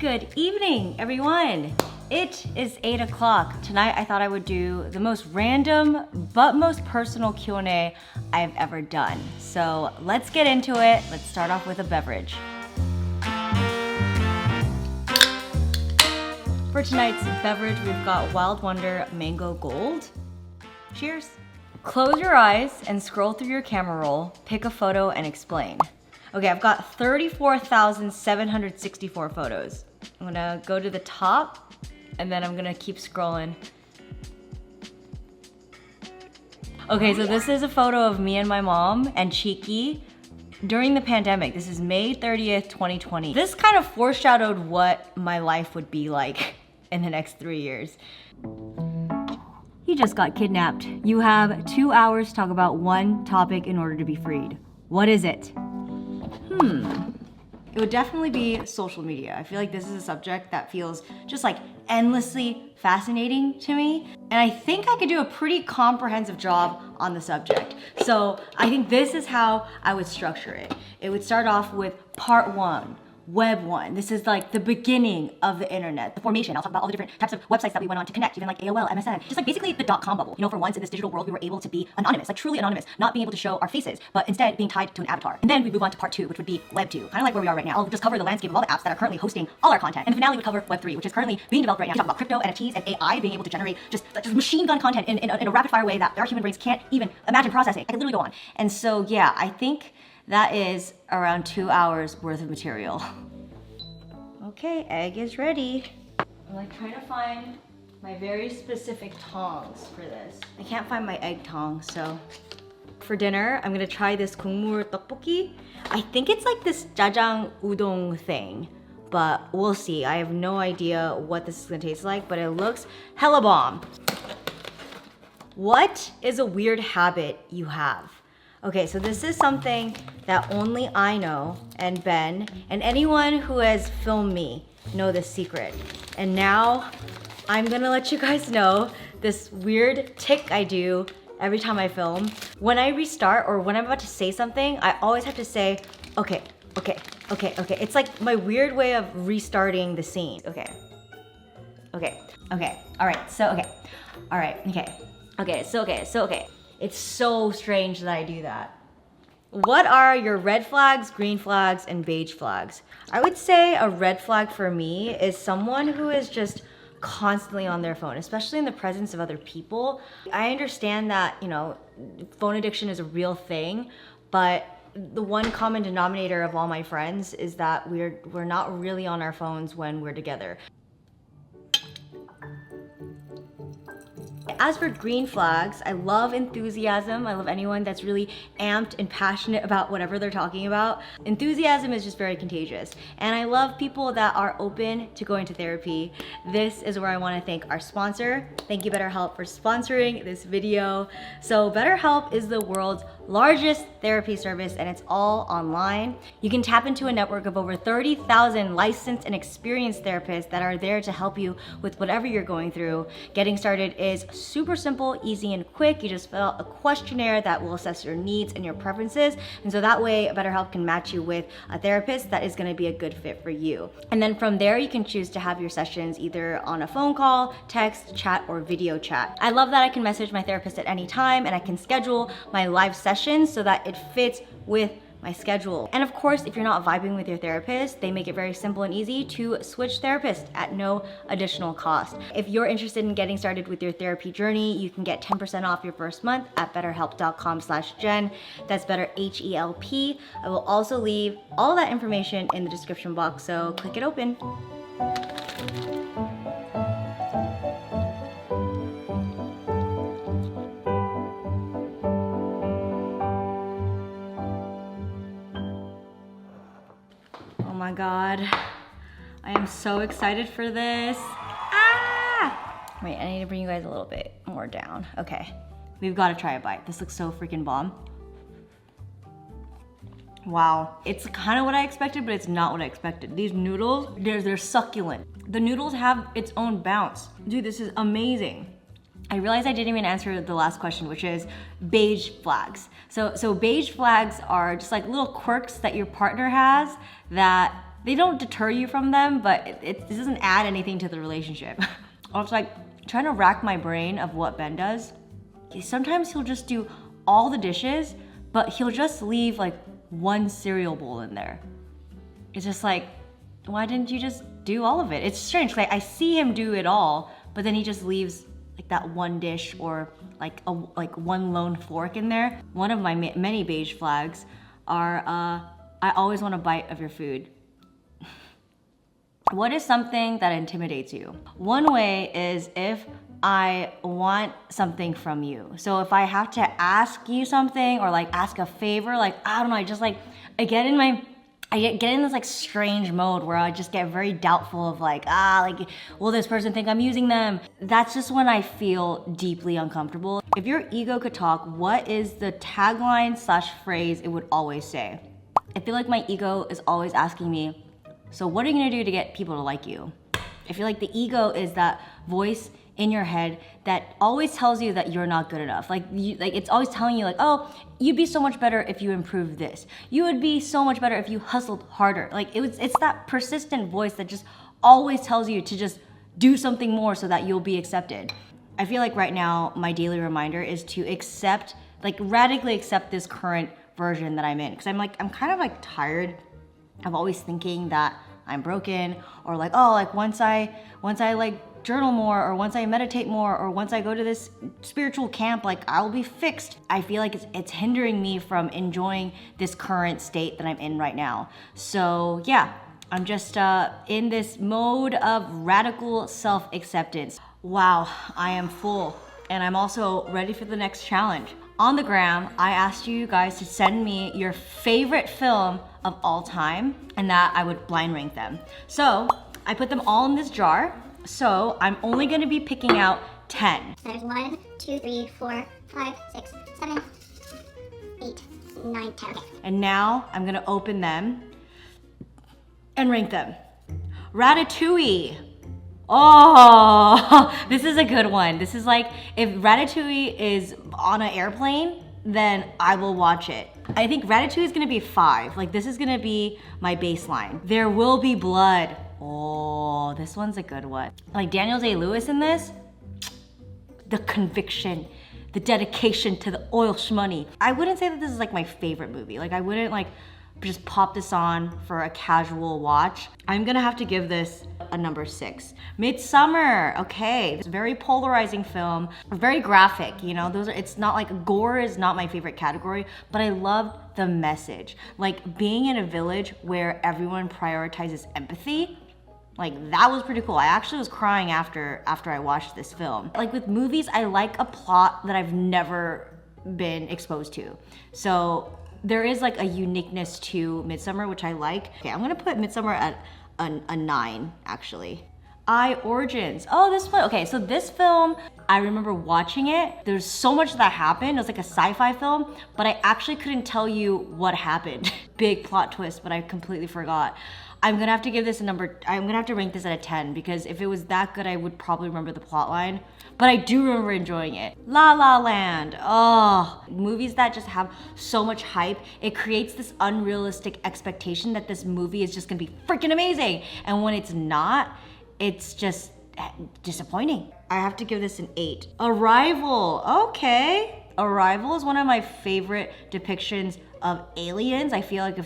Good evening, everyone. It is 8 o'clock. Tonight I thought I would do the most random but most personal Q&A I've ever done. So let's get into it. Let's start off with a beverage. For tonight's beverage, we've got Wild Wonder Mango Gold. Cheers. Close your eyes and scroll through your camera roll, pick a photo and explain. Okay, I've got 34,764 photos. I'm gonna go to the top and then I'm gonna keep scrolling. Okay, so this is a photo of me and my mom and Cheeky during the pandemic. This is May 30th, 2020. This kind of foreshadowed what my life would be like in the next 3 years. He just got kidnapped. You have 2 hours to talk about one topic in order to be freed. What is it? It would definitely be social media. I feel like this is a subject that feels just like endlessly fascinating to me. And I think I could do a pretty comprehensive job on the subject. So I think this is how I would structure it. It would start off with part 1. Web 1. This is like the beginning of the internet, the formation. I'll talk about all the different types of websites that we went on to connect, even like AOL, MSN, just like basically the .com bubble. You know, for once in this digital world, we were able to be anonymous, like truly anonymous, not being able to show our faces, but instead being tied to an avatar. And then we move on to part 2, which would be Web 2, kind of like where we are right now. I'll just cover the landscape of all the apps that are currently hosting all our content. And the finale would cover Web 3, which is currently being developed right now. We talk about crypto, NFTs, and AI being able to generate just machine gun content in a rapid fire way that our human brains can't even imagine processing. I could literally go on. And so yeah, I think that is around 2 hours worth of material. Okay, egg is ready. I'm like trying to find my very specific tongs for this. I can't find my egg tongs, so. For dinner, I'm gonna try this 국물 떡볶이. I think it's like this jajang udon thing, but we'll see. I have no idea what this is gonna taste like, but it looks hella bomb. What is a weird habit you have? Okay, so this is something that only I know, and Ben, and anyone who has filmed me know this secret. And now, I'm gonna let you guys know this weird tick I do every time I film. When I restart, or when I'm about to say something, I always have to say, okay. It's like my weird way of restarting the scene. Okay, all right, so okay. It's so strange that I do that. What are your red flags, green flags, and beige flags? I would say a red flag for me is someone who is just constantly on their phone, especially in the presence of other people. I understand that, you know, phone addiction is a real thing, but the one common denominator of all my friends is that we're not really on our phones when we're together. As for green flags, I love enthusiasm. I love anyone that's really amped and passionate about whatever they're talking about. Enthusiasm is just very contagious. And I love people that are open to going to therapy. This is where I want to thank our sponsor. Thank you, BetterHelp, for sponsoring this video. So BetterHelp is the world's largest therapy service, and it's all online. You can tap into a network of over 30,000 licensed and experienced therapists that are there to help you with whatever you're going through. Getting started is super simple, easy, and quick. You just fill out a questionnaire that will assess your needs and your preferences. And so that way, BetterHelp can match you with a therapist that is gonna be a good fit for you. And then from there, you can choose to have your sessions either on a phone call, text, chat, or video chat. I love that I can message my therapist at any time, and I can schedule my live sessions so that it fits with my schedule. And of course, if you're not vibing with your therapist, they make it very simple and easy to switch therapists at no additional cost. If you're interested in getting started with your therapy journey, you can get 10% off your first month at betterhelp.com/Jen. That's better HELP. I will also leave all that information in the description box, so click it open. Oh my God, I am so excited for this. Ah! Wait, I need to bring you guys a little bit more down. Okay, we've got to try a bite. This looks so freaking bomb. Wow, it's kind of what I expected, but it's not what I expected. These noodles, they're succulent. The noodles have its own bounce. Dude, this is amazing. I realized I didn't even answer the last question, which is beige flags. So beige flags are just like little quirks that your partner has that They don't deter you from them, but it doesn't add anything to the relationship. I was like trying to rack my brain of what Ben does. Sometimes he'll just do all the dishes, but he'll just leave like one cereal bowl in there. It's just like, why didn't you just do all of it? It's strange, like I see him do it all, but then he just leaves like that one dish or like one lone fork in there. One of my many beige flags are, I always want a bite of your food. What is something that intimidates you? One way is if I want something from you. So if I have to ask you something or like ask a favor, like, I don't know, I get in this like strange mode where I just get very doubtful of like, will this person think I'm using them? That's just when I feel deeply uncomfortable. If your ego could talk, what is the tagline / phrase it would always say? I feel like my ego is always asking me, so what are you gonna do to get people to like you? I feel like the ego is that voice in your head that always tells you that you're not good enough. Like it's always telling you like, oh, you'd be so much better if you improved this. You would be so much better if you hustled harder. Like it's that persistent voice that just always tells you to just do something more so that you'll be accepted. I feel like right now my daily reminder is to accept, like radically accept this current version that I'm in. Cause I'm kind of like tired of always thinking that I'm broken or like, oh, like once I like journal more or once I meditate more or once I go to this spiritual camp, like I'll be fixed. I feel like it's hindering me from enjoying this current state that I'm in right now. So yeah, I'm just in this mode of radical self-acceptance. Wow, I am full and I'm also ready for the next challenge. On the gram, I asked you guys to send me your favorite film of all time and that I would blind rank them. So I put them all in this jar. So I'm only gonna be picking out 10. There's 1, 2, 3, 4, 5, 6, 7, 8, 9, 10. Okay. And now I'm gonna open them and rank them. Ratatouille. Oh, this is a good one. This is like, if Ratatouille is on an airplane, then I will watch it. I think Ratatouille is gonna be 5. Like this is gonna be my baseline. There Will Be Blood. Oh, this one's a good one. Like Daniel Day-Lewis in this, the conviction, the dedication to the oil shmoney. I wouldn't say that this is like my favorite movie. Like I wouldn't like just pop this on for a casual watch. I'm gonna have to give this a number 6. Midsummer, okay. It's a very polarizing film, very graphic, you know, it's not like, gore is not my favorite category, but I love the message. Like being in a village where everyone prioritizes empathy, like that was pretty cool. I actually was crying after I watched this film. Like with movies, I like a plot that I've never been exposed to. So there is like a uniqueness to Midsummer, which I like. Okay, I'm gonna put Midsummer at a 9, actually. Origins. Oh, this one. Okay, so this film, I remember watching it. There's so much that happened. It was like a sci-fi film, but I actually couldn't tell you what happened. Big plot twist, but I completely forgot. I'm gonna have to give this I'm gonna have to rank this at a 10 because if it was that good, I would probably remember the plot line. But I do remember enjoying it. La La Land. Oh, movies that just have so much hype, it creates this unrealistic expectation that this movie is just gonna be freaking amazing. And when it's not, it's just disappointing. I have to give this an 8. Arrival, okay. Arrival is one of my favorite depictions of aliens. I feel like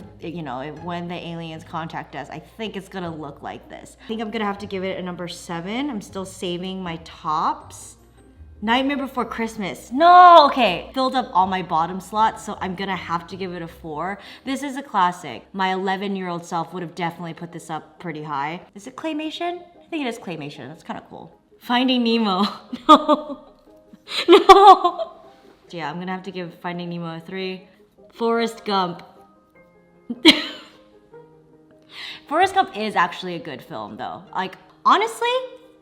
when the aliens contact us, I think it's gonna look like this. I think I'm gonna have to give it a number 7. I'm still saving my tops. Nightmare Before Christmas. No, okay. Filled up all my bottom slots, so I'm gonna have to give it a 4. This is a classic. My 11-year-old self would have definitely put this up pretty high. Is it claymation? I think it is claymation. That's kind of cool. Finding Nemo. No. No. Yeah, I'm gonna have to give Finding Nemo a 3. Forrest Gump. Forrest Gump is actually a good film though. Like, honestly,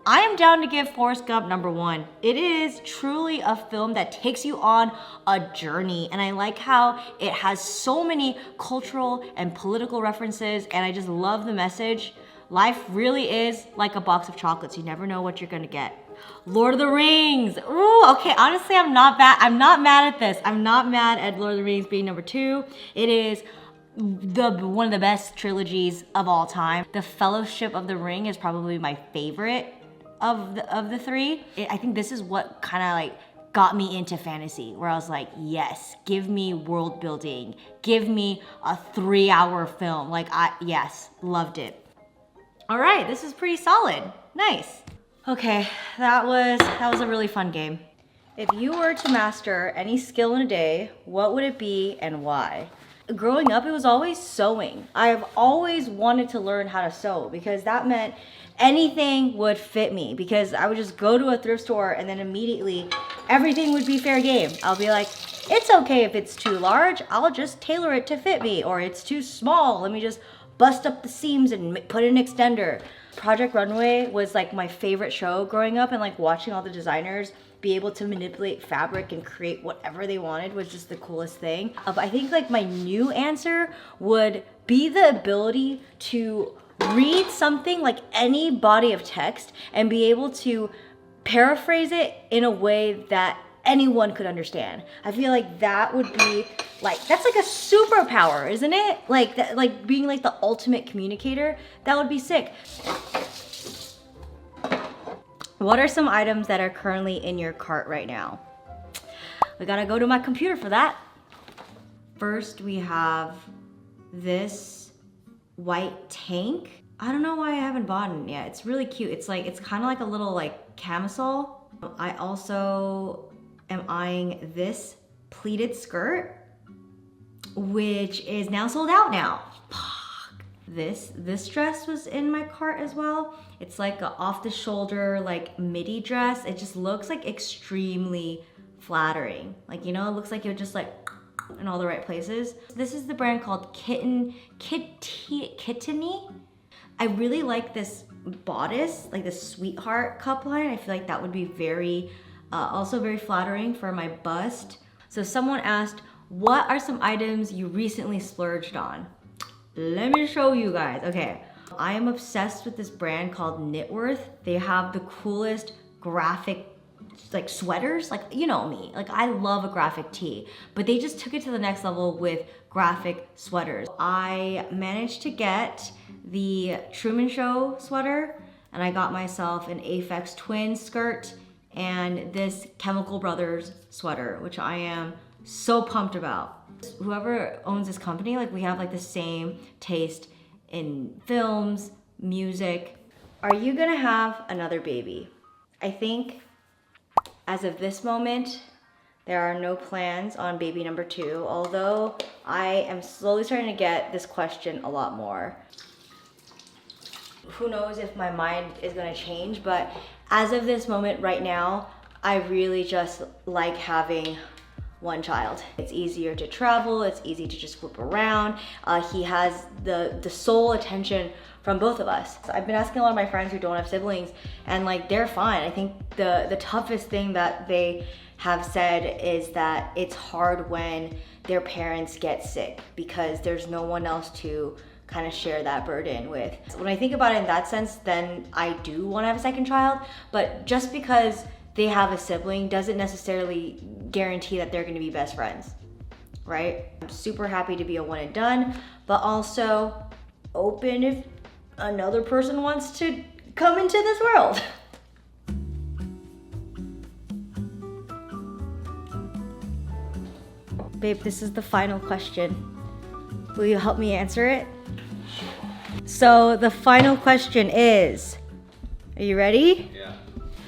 I am down to give Forrest Gump number 1. It is truly a film that takes you on a journey, and I like how it has so many cultural and political references, and I just love the message. Life really is like a box of chocolates. You never know what you're gonna get. Lord of the Rings. Ooh, okay, honestly, I'm not mad at this. I'm not mad at Lord of the Rings being number 2. It is one of the best trilogies of all time. The Fellowship of the Ring is probably my favorite of the three. I think this is what kind of like got me into fantasy, where I was like, yes, give me world building, give me a 3-hour film. Like, yes, loved it. All right, this is pretty solid. Nice. Okay, that was a really fun game. If you were to master any skill in a day, what would it be and why? Growing up, it was always sewing. I have always wanted to learn how to sew because that meant anything would fit me, because I would just go to a thrift store and then immediately everything would be fair game. I'll be like, it's okay if it's too large, I'll just tailor it to fit me, or it's too small, let me just bust up the seams and put an extender. Project Runway was like my favorite show growing up, and like watching all the designers be able to manipulate fabric and create whatever they wanted was just the coolest thing. I think like my new answer would be the ability to read something, like any body of text, and be able to paraphrase it in a way that anyone could understand. I feel like that would be like, that's like a superpower, isn't it? Like that, like being like the ultimate communicator. That would be sick. What are some items that are currently in your cart right now? We gotta go to my computer for that. First, we have this white tank. I don't know why I haven't bought it yet. It's really cute. It's kind of like a little like camisole. I also am eyeing this pleated skirt, which is now sold out now. This dress was in my cart as well. It's like a off the shoulder like midi dress. It just looks like extremely flattering. Like, you know, it looks like you're just like in all the right places. This is the brand called Kitteny. I really like this bodice, like the sweetheart cup line. I feel like that would be very, also very flattering for my bust. So someone asked, what are some items you recently splurged on? Let me show you guys. Okay, I am obsessed with this brand called Knitworth. They have the coolest graphic like sweaters, like, you know me, like I love a graphic tee, but they just took it to the next level with graphic sweaters. I managed to get the Truman Show sweater, and I got myself an Aphex Twin skirt and this Chemical Brothers sweater, which I am so pumped about. Whoever owns this company, like we have like the same taste in films, music. Are you gonna have another baby? I think as of this moment, there are no plans on baby number 2, although I am slowly starting to get this question a lot more. Who knows if my mind is gonna change, but as of this moment right now, I really just like having one child. It's easier to travel, it's easy to just flip around. He has the sole attention from both of us. So I've been asking a lot of my friends who don't have siblings, and like they're fine. I think the toughest thing that they have said is that it's hard when their parents get sick because there's no one else to kind of share that burden with. When I think about it in that sense, then I do want to have a second child, but just because they have a sibling doesn't necessarily guarantee that they're going to be best friends, right? I'm super happy to be a one and done, but also open if another person wants to come into this world. Babe, this is the final question. Will you help me answer it? So the final question is, are you ready? Yeah.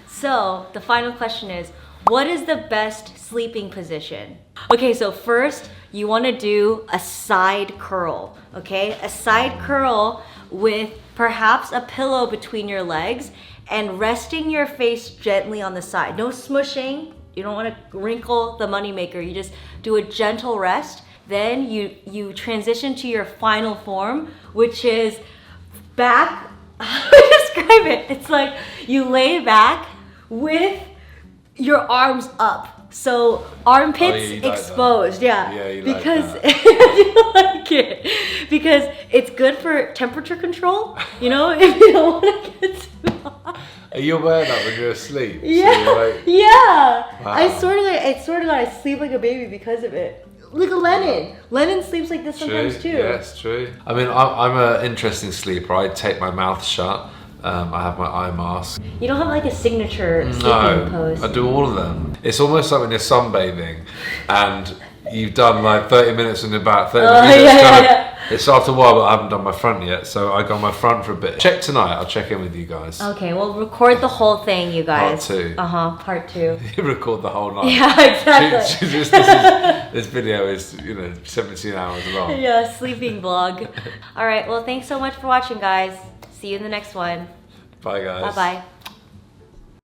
So the final question is, what is the best sleeping position? Okay, so first you want to do a side curl, okay? A side curl with perhaps a pillow between your legs and resting your face gently on the side. No smushing. You don't want to wrinkle the moneymaker. You just do a gentle rest. Then you transition to your final form, which is back. How do I describe it? It's like you lay back with your arms up. So armpits exposed. Yeah. Yeah, you like because that. you like it. Because it's good for temperature control, you know, if you don't want to get too hot. Are you aware that when you're asleep? Yeah. So you're like, yeah. wow. I sort of like I sleep like a baby because of it. Look at Lennon. Lennon sleeps like this sometimes too. Yes, true. I mean, I'm an interesting sleeper. I take my mouth shut. I have my eye mask. You don't have like a signature sleeping pose. I do all of them. It's almost like when you're sunbathing and you've done like 30 minutes and about 30 minutes. It's after a while, but I haven't done my front yet, so I go on my front for a bit. Check tonight. I'll check in with you guys. Okay, well, record the whole thing, you guys. Part 2. Part 2. You record the whole night. Yeah, exactly. This video is, 17 hours long. Yeah, sleeping vlog. All right, well, thanks so much for watching, guys. See you in the next one. Bye, guys. Bye-bye.